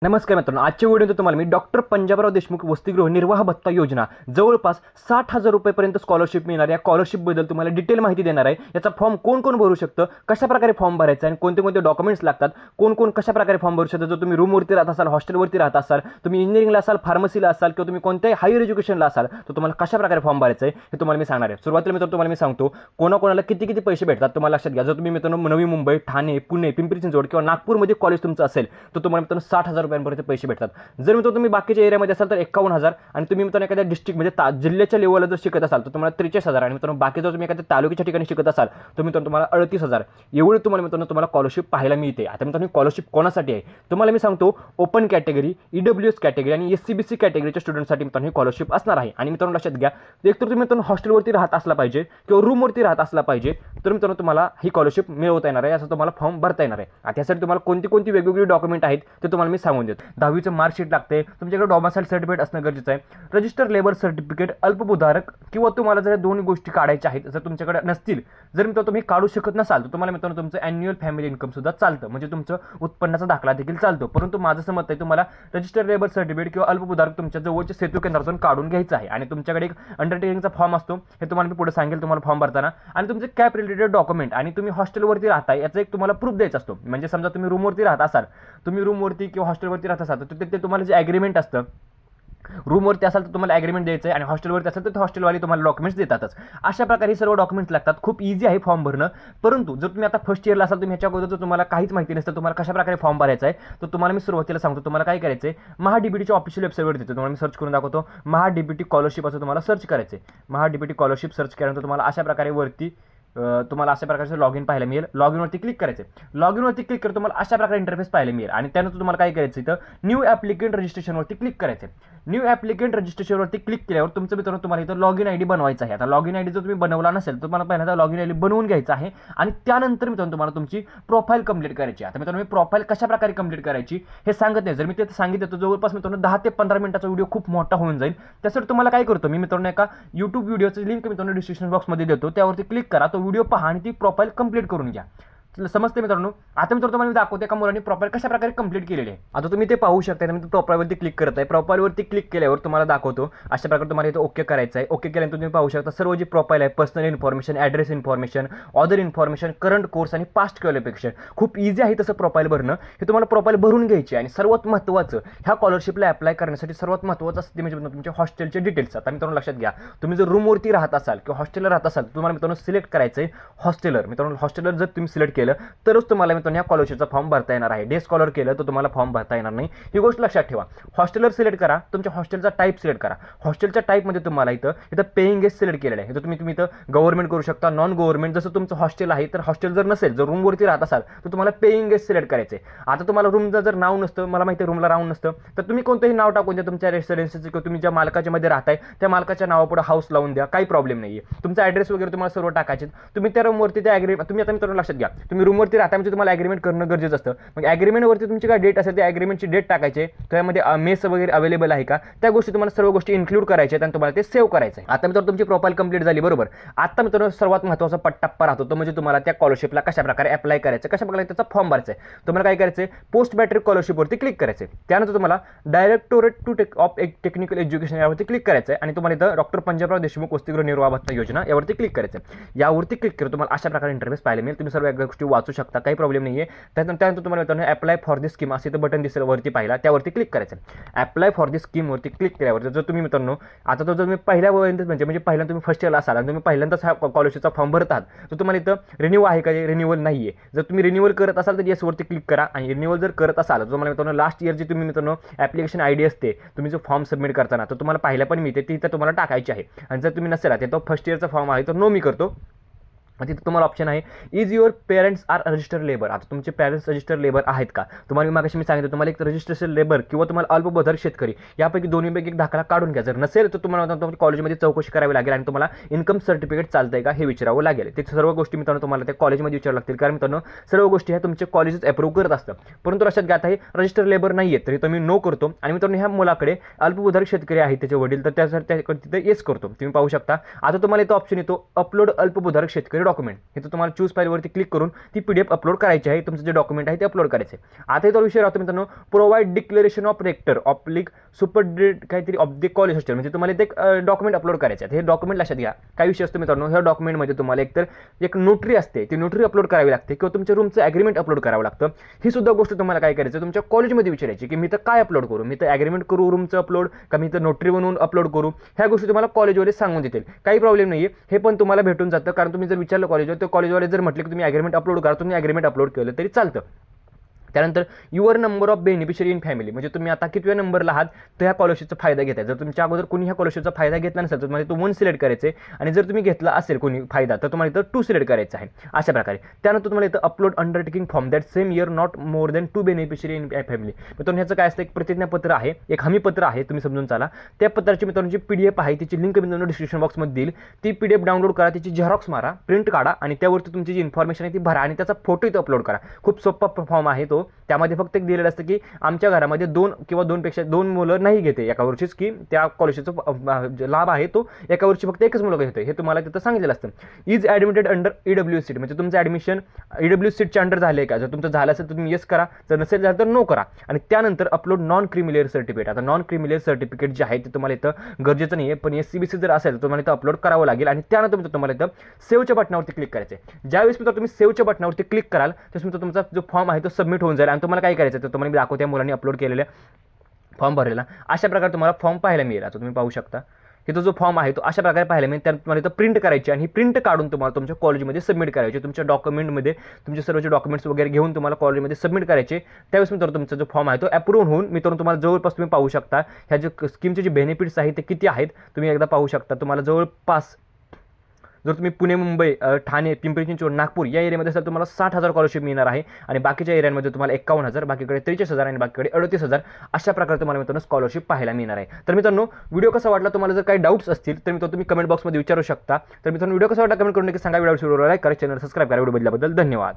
नमस्कार मित्रांनो, आजच्या व्हिडिओमध्ये तुम्हाला मी डॉक्टर पंजाबराव देशमुख वसतिगृह निर्वाह भत्ता योजना जवळपास 60,000 रुपयेपर्यंत स्कॉलरशिप मिळणार या स्कॉलरशिपबद्दल तुम्हाला डिटेल माहिती देणार आहे। याचा फॉर्म कोण कोण भरू शकतं, कशाप्रकारे फॉर्म भरायचा आणि कोणते कोणते डॉक्युमेंट्स लागतात, कोण कोण कशाप्रकारे फॉर्म भरू शकता। जर तुम्ही रूमवरती राहत असाल, हॉस्टेलवरती राहत असाल, तुम्ही इंजिनिअरिंगला असाल, फार्मसीला असाल किंवा तुम्ही कोणत्याही हायर एज्युकेशनला असाल तर तुम्हाला कशाप्रकारे फॉर्म भरायचा आहे हे तुम्हाला मी सांगणार आहे। सुरुवातीला मित्रांनो तुम्हाला मी सांगतो कोणाकोणाला किती किती पैसे भेटतात तुम्हाला लक्षात घ्या। जर तुम्ही मित्रांनो नवी मुंबई, ठाणे, पुणे, पिंपरी चिंचवड किंवा नागपूरमध्ये कॉलेज तुमचं असेल तर तुम्हाला मित्रांनो 60,000 रुपयांपर्यंत पैसे भेटतात। जर मित्रांनो तुम्ही बाकीच्या एरियामध्ये असाल तर 51,000 आणि तुम्ही मित्रांनो एखाद्या डिस्ट्रिक्ट म्हणजे जिल्ह्याच्या लेवलला जर शिकत असाल तर तुम्हाला 43,000 आणि मित्रांनो बाकी जर तुम्ही एखाद्या तालुक्याच्या ठिकाणी शिकत असाल तर मित्रांनो तुम्हाला 38,000 एवढे तुम्हाला स्कॉलरशिप पाहायला मिळते। आता मित्रांनो स्कॉलरशिप कोणासाठी आहे तुम्हाला मी सांगतो, ओपन कॅटेगरी, ईडब्ल्यूएस कॅटेगरी आणि एससीबीसी कॅटेगरीच्या स्टुडंटसाठी मित्रांनो स्कॉलरशिप असणार आहे। आणि मित्रांनो लक्षात घ्या, एक तर तुम्ही मित्रांनो हॉस्टेलवरती राहत असला पाहिजे किंवा रूमवरती राहत असला पाहिजे तर मित्रांनो तुम्हाला ही स्कॉलरशिप मिळवता येणार आहे, असं तुम्हाला फॉर्म भरता येणार आहे। आता यासाठी तुम्हाला कोणती कोणती वेगवेगळी डॉक्युमेंट आहेत ते तुम्हाला मी सांगून देतो। 10वीचं मार्कशीट लागते, तुमच्याकडे डॉमिसाइल सर्टिफिकेट असणं गरजेचं आहे, रजिस्टर लेबर सर्टिफिकेट, अल्पभूधारक किंवा तुम्हाला जर दोन गोष्टी काढायच्या आहेत जर तुमच्याकडे नसतील, जर मित्रांनो तुम्ही काढू शकत नसाल तर तुम्हाला मित्रांनो तुमचं अॅन्युअल फॅमिली इन्कम सुद्धा चालतं, म्हणजे तुमचं उत्पन्नाचा दाखला देखील चालतो। परंतु माझं असं मत आहे तुम्हाला रजिस्टर लेबर सर्टिफिकेट किंवा अल्पभूधारक तुमच्या जवळच्या सेतू केंद्रातून काढून घ्यायचं आहे। आणि तुमच्याकडे एक अंडरटेकिंगचा फॉर्म असतो, हे तुम्हाला मी पुढे सांगेल तुम्हाला फॉर्म भरताना। आणि तुमचे कॅप रिलेटेड डॉक्युमेंट आणि तुम्ही हॉस्टेलवरती राहताय याचा एक तुम्हाला प्रूफ द्यायचा असतो। म्हणजे समजा तुम्ही रूमवरती राहत असाल, तुम्ही रूमवरती किंवा हॉस्टेलवरती राहत असाल तर ते तुम्हाला जे ॲग्रीमेंट असतं, रूमवरती असाल तर तुम्हाला ॲग्रीमेंट द्यायचं आहे आणि हॉस्टेलवरती असेल तर हॉस्टेलवाले तुम्हाला डॉक्युमेंट्स देतातच। अशा प्रकारे सर्व डॉक्युमेंट्स लागतात, खूप इझी आहे फॉर्म भरणं। परंतु जर तुम्ही आता फर्स्ट इयरला असाल, तुम्ही ह्याच्या अगोदर जर तुम्हाला काहीच माहिती नसतं तुम्हाला कशाप्रकारे फॉर्म भरायचा आहे तर तुम्हाला मी सुरुवातीला सांगतो तुम्हाला काय करायचं आहे। महाडीबीटीच्या ऑफिशियल वेबसाईटवर देतो, तुम्हाला मी सर्च करून दाखवतो। महाडीबीटी स्कॉलरशिप असं तुम्हाला सर्च करायचं आहे। महाडीबीटी स्कॉलरशिप सर्च केल्यानंतर तुम्हाला अशा प्रकारे वरती तुम्हाला अशा प्रकारचं लॉग इन पाहायला मिळेल। लॉग इनवरती क्लिक करायचं, लॉग इनवरती क्लिक कर तुम्हाला अशा प्रकारे इंटरफेस पाहायला मिळेल। आणि त्यानंतर तुम्हाला काय करायचं इथं न्यू ॲप्लिकंट रजिस्ट्रेशनवरती क्लिक करायचं। न्यू ॲप्लिकंट रजिस्ट्रेशनवरती क्लिक केल्यावर तुमचं मित्रांनो तुम्हाला इथं लॉग इन आयडी बनवायचा आहे। आता लॉग इन आयडी जर तुम्ही बनवला नसेल तर तुम्हाला पहिल्यांदा लॉग इन आयडी बनवून घ्यायचा आहे आणि त्यानंतर मित्रांनो तुम्हाला तुमची प्रोफाईल कंप्लीट करायची। आता मित्रांनो मी प्रोफाईल कशाप्रकारे कंप्लीट करायची हे सांगत नाही, जर मी ते सांगितलं तर जवळपास मित्रांनो 10 ते 15 मिनिटाचा व्हिडिओ खूप मोठा होऊन जाईल। त्यासाठी तुम्हाला काय करतो मी मित्रांनो, एका YouTube व्हिडिओची लिंक मित्रांनो डिस्क्रिप्शन बॉक्समध्ये देतो, त्यावरती क्लिक करा, तो व्हिडिओ पहा आणि ती प्रोफाईल कंप्लीट करून घ्या। समजते मित्रांनो। आता मित्रांनो तुम्हाला दाखवते एका मुलांनी प्रोफाईल कशा प्रकारे कंप्लीट केलेली आहे। आता तुम्ही ते पाहू शकता, मी प्रोफाईलवरती क्लिक करत आहे। प्रोफाईलवरती क्लिक केल्यावर तुम्हाला दाखवतो अशा प्रकारे तुम्हाला इथं ओके करायचं आहे। ओके केल्यानंतर तुम्ही पाहू शकता सर्व जी प्रोफाईल आहे, personal information, address information, other information, current course आणि पास्ट क्वालिफिकेशन, खूप इझी आहे तसं प्रोफाईल भरणं। हे तुम्हाला प्रोफाईल भरून घ्यायची आणि सर्वात महत्त्वाचं ह्या स्कॉलरशिपला अप्लाय करण्यासाठी सर्वात महत्त्वाचं असते म्हणजे तुमच्या हॉस्टेलचे डिटेल्स। आता मित्रांनो लक्षात घ्या, तुम्ही जर रूमवरती राहत असाल किंवा हॉस्टेलला राहत असाल तुम्हाला मित्रांनो सिलेक्ट करायचं आहे हॉस्टेलर। मित्रांनो हॉस्टेलर जर तुम्ही सिलेक्ट केलं तरच तुम्हाला मित्रांनो या स्कॉलरशिपचा फॉर्म भरता येणार आहे। डे स्कॉलर केलं तर तुम्हाला फॉर्म भरता येणार नाही, ही गोष्ट लक्षात ठेवा। हॉस्टेलर सिलेक्ट करा, तुमच्या हॉस्टेलचा टाईप सिलेक्ट करा। हॉस्टेलच्या टाईपमध्ये तुम्हाला इथं पेइंग गेस्ट सिलेक्ट केलेलं आहे, तर तुम्ही इथं गव्हर्नमेंट करू शकता, नॉन गव्हर्नमेंट, जसं तुमचं हॉस्टेल आहे। तर हॉस्टेल जर नसेल, जर रूमवरती राहत असाल तर तुम्हाला पेइंग गेस्ट सिलेक्ट करायचं आहे। आता तुम्हाला रूमचं जर नाव नसतं, मला माहिती आहे रूमला नाव नसतं, तर तुम्ही कोणतंही नाव टाकून द्या तुमच्या रेसिडेन्सीचं किंवा तुम्ही ज्या मालकाच्या मध्ये राहताय त्या मालकाच्या नावापुढे हाऊस लावून द्या, काही प्रॉब्लेम नाही आहे। तुमचा ॲड्रेस वगैरे तुम्हाला सर्व टाकायचे। तुम्ही त्या रूमवरती त्या ॲग्रीमेंट, तुम्ही आता मित्रांनो लक्षात घ्या, तुम्ही रूमवरती राहता म्हणजे तुम्हाला ॲग्रीमेंट करणं गरजेचं असतं। मग ॲग्रीमेंटवरती तुमची काय डेट असेल त्या ॲग्रीमेंटची डेट टाकायचे, त्यामध्ये मेस वगैरे अवेलेबल आहे का त्या गोष्टी तुम्हाला सर्व गोष्टी इन्क्लूड करायच्या आणि तुम्हाला ते सेव्ह करायचं आहे। आता मित्रांनो तुमची प्रोफाईल कंप्लीट झाली बरोबर। आता मित्रांनो सर्वात महत्त्वाचा टप्पा राहतो तो म्हणजे तुम्हाला त्या स्कॉलरशिपला कशा प्रकारे अप्लाय करायचं, कशा प्रकारे त्याचा फॉर्म भरायचा आहे। तुम्हाला काय करायचं आहे, पोस्ट मॅट्रिक स्कॉलरशिपवरती क्लिक करायचं आहे। त्यानंतर तुम्हाला डायरेक्टोरेट ऑफ टेक्निकल एज्युकेशन यावरती क्लिक करायचं आहे आणि तुम्हाला इथं डॉक्टर पंजाबराव देशमुख वसतिगृह निर्वाह भत्ता योजना यावरती क्लिक करायचं आहे। यावरती क्लिक करून तुम्हाला अशा प्रकारे इंटरफेस पाहायला मिळेल। तुम्ही सर्व गोष्टी वाचू शकता, काही प्रॉब्लेम नाही आहे। त्यानंतर तुम्हाला मित्रांनो अप्लाय फॉर दिस स्कीम असं इथं बटन दिसेल वरती पाहिला, त्यावरती क्लिक करायचं। अप्लाय फॉर दिस स्कीमवरती क्लिक केल्यावर जर तुम्ही मित्रांनो आता जर तुम्ही पहिल्यांदा पहिल्यांदा तुम्ही फर्स्ट इयरला असाल आणि तुम्ही पहिल्यांदाच हा स्कॉलरशिपचा फॉर्म भरत आहात तर तुम्हाला इथं रिन्यू आहे का, रिन्यूअल नाही आहे। जर तुम्ही रिन्यूअल करत असाल तर येसवरती क्लिक करा आणि रिन्यूअल जर करत असाल तर तुम्हाला मित्रांनो लास्ट इयरची तुम्ही मित्रांनो ॲप्लिकेशन आयडी असते, तुम्ही जो फॉर्म सबमिट करताना तर तुम्हाला पाहायला पण मिळते, ती इथं तुम्हाला टाकायची आहे। आणि जर तुम्ही नसेल तर फर्स्ट इयरचा फॉर्म आहे तर नो मी करतो, तिथे तुम्हाला ऑप्शन आहे is your parents are registered labour. आता तुमचे पेरेंट्स रजिस्टर्ड लेबर आहेत का, तुम्हाला मागाशी मी सांगितलं तुम्हाला एक रजिस्ट्रेशन लेबर किंवा तुम्हाला अल्पभूधारक शेतकरी यापैकी दोन्हीपैकी एक दाखला काढून घ्या। जर नसेल तर तुम्हाला कॉलेजमध्ये चौकशी करावी लागेल आणि तुम्हाला इन्कम सर्टिफिकेट चालतंय का हे विचारावं लागेल। ते सर्व गोष्टी मित्रांनो तुम्हाला त्या कॉलेजमध्ये विचारावं लागतील, कारण मित्रांनो सर्व गोष्टी ह्या तुमचे कॉलेजेस अप्रूव्ह करत असतं। परंतु लक्षात घ्या आता हे रजिस्टर्ड लेबर नाही आहे तरी तुम्ही नो करतो आणि मित्रांनो ह्या मुलाकडे अल्पभूधारक शेतकरी आहेत त्याचे वडील, तर त्यासाठी तिथे येस करतो। तुम्ही पाहू शकता आता तुम्हाला इथं ऑप्शन येतो अपलोड अल्पभूधारक शेतकरी डॉक्युमेंट हे तर तुम्हाला चूज फाईलवरती क्लिक करून ती PDF अपलोड करायची आहे. तुमचं जे डॉक्युमेंट आहे ते अपलोड करायचं आहे. आता तो विषय राहतो मित्रांनो, provide declaration of rector oblique superdate काहीतरी ऑफ द कॉलेज हॉस्टेल, म्हणजे तुम्हाला ते डॉक्युमेंट अपलोड करायचे आहे. हे डॉक्युमेंट लक्षात घ्या. काय विषय असतो मित्रांनो, ह्या डॉक्युमेंटमध्ये तुम्हाला एकतर एक नोटरी असते, ती नोटरी अपलोड करावी लागते किंवा तुमच्या रूमचं ॲग्रीमेंट अपलोड करावं लागतं. ही सुद्धा गोष्ट तुम्हाला काय करायचं, तुमच्या कॉलेजमध्ये विचारायची की मी तर काय अपलोड करू, मी तर ॲग्रीमेंट करू रूमचं अपलोड का मी तर नोटरी बनवून अपलोड करू. ह्या गोष्टी तुम्हाला कॉलेजवाले सांगून देतील. काही प्रॉब्लेम नाही आहे, हे पण तुम्हाला भेटून जातं. कारण तुम्ही जर विचारलं कॉलेजवर, तर कॉलेजवाले जर म्हटले की तुम्ही ॲग्रीमेंट अपलोड करा, तुम्ही ॲग्रीमेंट अपलोड केलं तरी चालतं. त्यानंतर your number of beneficiary in family, म्हणजे तुम्ही आता कितव्या नंबरला आहात तर ह्या स्कॉलरशिपचा फायदा घेताय. जर तुमच्या अगोदर कोणी ह्या स्कॉलरशिपचा फायदा घेतला नसेल तर तुम्हाला तो 1 सिलेक्ट करायचं आहे, आणि जर तुम्ही घेतला असेल कोणी फायदा तर तुम्हाला इथं 2 सिलेक्ट करायचं आहे. अशा प्रकारे त्यानंतर तुम्हाला इथं upload undertaking form that same year not more than 2 beneficiary in family. मित्रांनो ह्याचं काय असतं, एक प्रतिज्ञापत्र आहे, एक हमीपत्र आहे, तुम्ही समजून चाला. त्या पत्राची मित्रांनो PDF आहे, तिची लिंक मित्रांनो डिस्क्रिप्शन बॉक्समध्ये देईल. ती PDF डाउनलोड करा, तिची झेरॉक्स मारा, प्रिंट काढा आणि त्यावरती तुमची जी इन्फॉर्मेशन आहे ती भरा आणि त्याचा फोटो इथं अपलोड करा. खूप सोपा फॉर्म आहे तो. त्यामध्ये फक्त दिलेलं असतं की आमच्या घरामध्ये 2 किंवा 2 मुलं नाही घेते एका वर्षीच, की त्या स्कॉलरशिपचा लाभ आहे तो एका वर्षी फक्त एकच मुलं घेते, हे तुम्हाला तिथं सांगितलेलं असतं. Is admitted under EW seat, म्हणजे तुमचं ॲडमिशन EW सीटच्या अंडर झालं आहे का. जर तुमचं झालं असेल तर तुम्ही येस करा, जर नसेल झालं तर नो करा. आणि त्यानंतर अपलोड नॉन क्रिमिलेअर सर्टिफिकेट. आता नॉन क्रिमिलेअर सर्टिफिकेट जे आहे ते तुम्हाला इथं गरजेचं नाही आहे, पण SCBC जर असेल तर तुम्हाला इथं अपलोड करावं लागेल. आणि त्यानंतर तुम्हाला इथं सेव्हच्या बटनावरती क्लिक करायचं आहे. ज्यावेळेस तुम्ही सेव्हच्या बटनावरती क्लिक कराल त्यावेळेस तुमचा जो फॉर्म आहे तो सबमिट होऊन जाईल. आणि तुम्हाला काय करायचं तर तुम्हाला दाखवतो त्या मुलांनी अपलोड केलेल्या फॉर्म भरलेला. अशा प्रकारे तुम्हाला फॉर्म पाहायला मिळेल. आता तुम्ही पाहू शकता इथं जो फॉर्म आहे तो अशा प्रकारे पाहायला मिळेल. त्यात तुम्हाला इथं प्रिंट करायची आणि ही प्रिंट काढून तुम्हाला तुमच्या कॉलेजमध्ये सबमिट करायची. तुमच्या डॉक्युमेंटमध्ये तुमचे सर्वचे डॉक्युमेंट्स वगैरे घेऊन तुम्हाला कॉलेजमध्ये सबमिट करायचे. त्यावेळेस मित्रांनो तुमचा जो फॉर्म आहे तो अप्रूव्ह होऊन मित्रांनो तुम्हाला जवळपास तुम्ही पाहू शकता ह्या जे स्कीमचे जे बेनिफिट्स आहेत ते किती आहेत तुम्ही एकदा पाहू शकता. तुम्हाला जवळपास जर तुम्ही पुणे, मुंबई, ठाणे, पिंपरी चिंचवड, नागपूर या एरियामध्ये असेल तुम्हाला 60,000 स्कॉलरशिप मिळणार आहे. आणि बाकीच्या एरियामध्ये तुम्हाला 51,000, बाकीकडे 43,000 आणि बाकीकडे 38,000 अशा प्रकारे तुम्हाला मित्रांनो स्कॉलरशिप पाहायला मिळणार आहे. तर मित्रांनो व्हिडिओ कसा वाटला, तुम्हाला जर काही डाऊट्स असतील तर मित्रांनो तुम्ही कमेंट बॉक्समध्ये विचारू शकता. तर मित्रांनो व्हिडिओ कसा वाटला कमेंट करून नक्की सांगा. व्हिडिओ लाईक करा, चॅनल सबस्क्राईब करा. व्हिडिओ बघितल्याबद्दल धन्यवाद.